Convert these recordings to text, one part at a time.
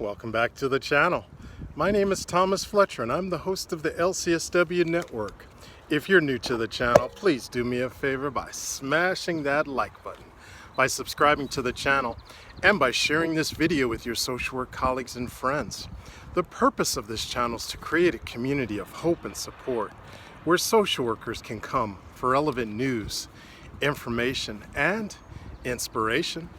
Welcome back to the channel. My name is Thomas Fletcher and I'm the host of the LCSW Network. If you're new to the channel, please do me a favor by smashing that like button, by subscribing to the channel, and by sharing this video with your social work colleagues and friends. The purpose of this channel is to create a community of hope and support where social workers can come for relevant news, information, and inspiration.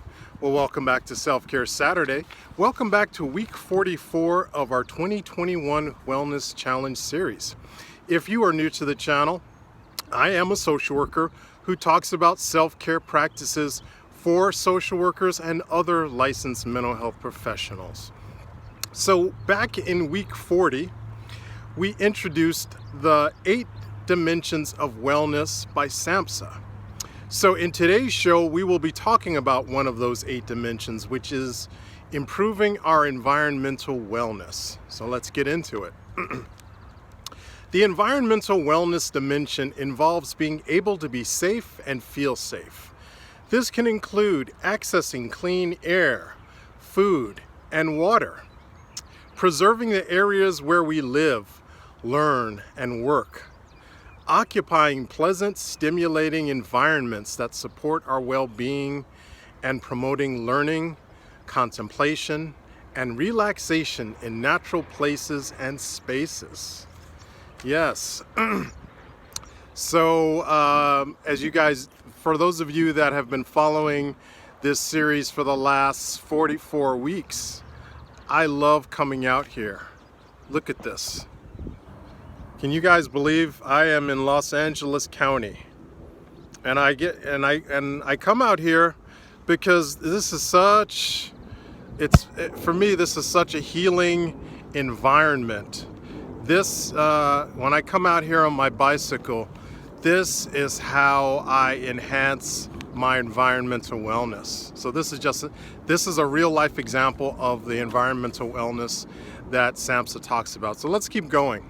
Well, welcome back to Self-Care Saturday. Welcome back to week 44 of our 2021 Wellness Challenge series. If you are new to the channel, I am a social worker who talks about self-care practices for social workers and other licensed mental health professionals. So back in week 40, we introduced the 8 dimensions of wellness by SAMHSA. So in today's show, we will be talking about one of those 8 dimensions, which is improving our environmental wellness. So let's get into it. The environmental wellness dimension involves being able to be safe and feel safe. This can include accessing clean air, food, and water, preserving the areas where we live, learn, and work, occupying pleasant, stimulating environments that support our well-being, and promoting learning, contemplation, and relaxation in natural places and spaces. Yes. So, as you guys, for those of you that have been following this series for the last 44 weeks, I love coming out here. Look at this. Can you guys believe I am in Los Angeles County? And I come out here because this is such, for me, this is such a healing environment. This, when I come out here on my bicycle, this is how I enhance my environmental wellness. So this is a real life example of the environmental wellness that SAMHSA talks about. So let's keep going.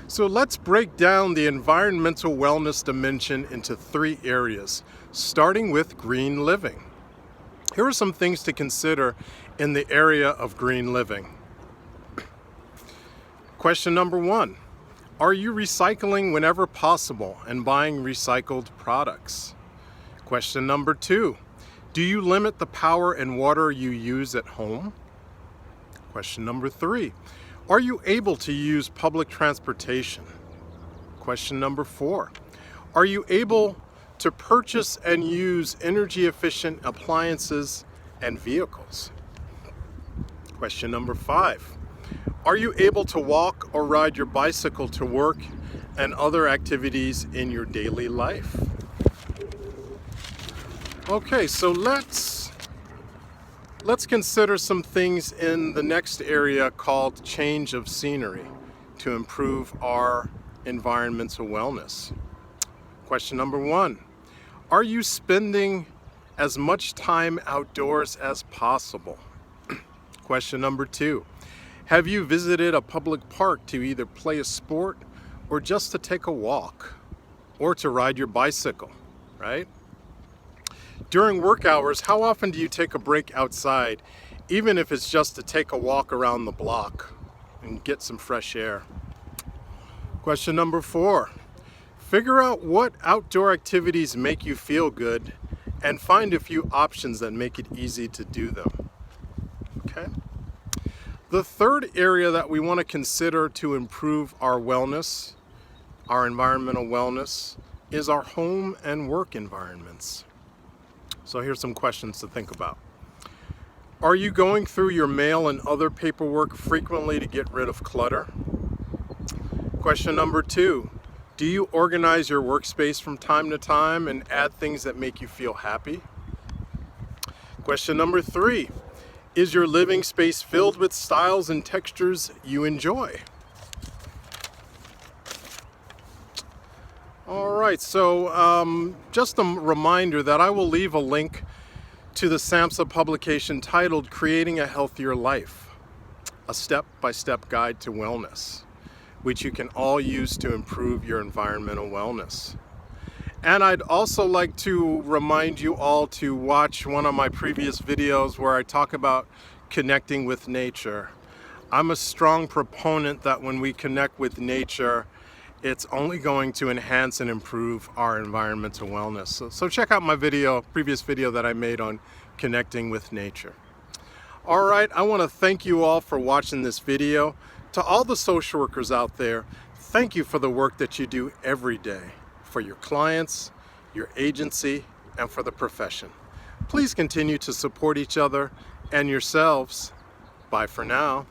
So let's break down the environmental wellness dimension into 3 areas, starting with green living. Here are some things to consider in the area of green living. Question number 1, are you recycling whenever possible and buying recycled products? Question number 2, do you limit the power and water you use at home? Question number 3, are you able to use public transportation? Question number 4, are you able to purchase and use energy efficient appliances and vehicles? Question number 5, are you able to walk or ride your bicycle to work and other activities in your daily life? Okay, so let's consider some things in the next area called change of scenery to improve our environmental wellness. Question number 1, are you spending as much time outdoors as possible? Question number 2, have you visited a public park to either play a sport or just to take a walk or to ride your bicycle, right? During work hours, how often do you take a break outside, even if it's just to take a walk around the block and get some fresh air? Question number 4, figure out what outdoor activities make you feel good and find a few options that make it easy to do them. Okay. The third area that we want to consider to improve our wellness, our environmental wellness, is our home and work environments. So here's some questions to think about. Are you going through your mail and other paperwork frequently to get rid of clutter? Question number 2, do you organize your workspace from time to time and add things that make you feel happy? Question number 3, is your living space filled with styles and textures you enjoy? All right, so just a reminder that I will leave a link to the SAMHSA publication titled Creating a Healthier Life, a step-by-step guide to wellness, which you can all use to improve your environmental wellness. And I'd also like to remind you all to watch one of my previous videos where I talk about connecting with nature. I'm a strong proponent that when we connect with nature, it's only going to enhance and improve our environmental wellness. So check out my previous video that I made on connecting with nature. All right, I want to thank you all for watching this video. To all the social workers out there, thank you for the work that you do every day for your clients, your agency, and for the profession. Please continue to support each other and yourselves. Bye for now.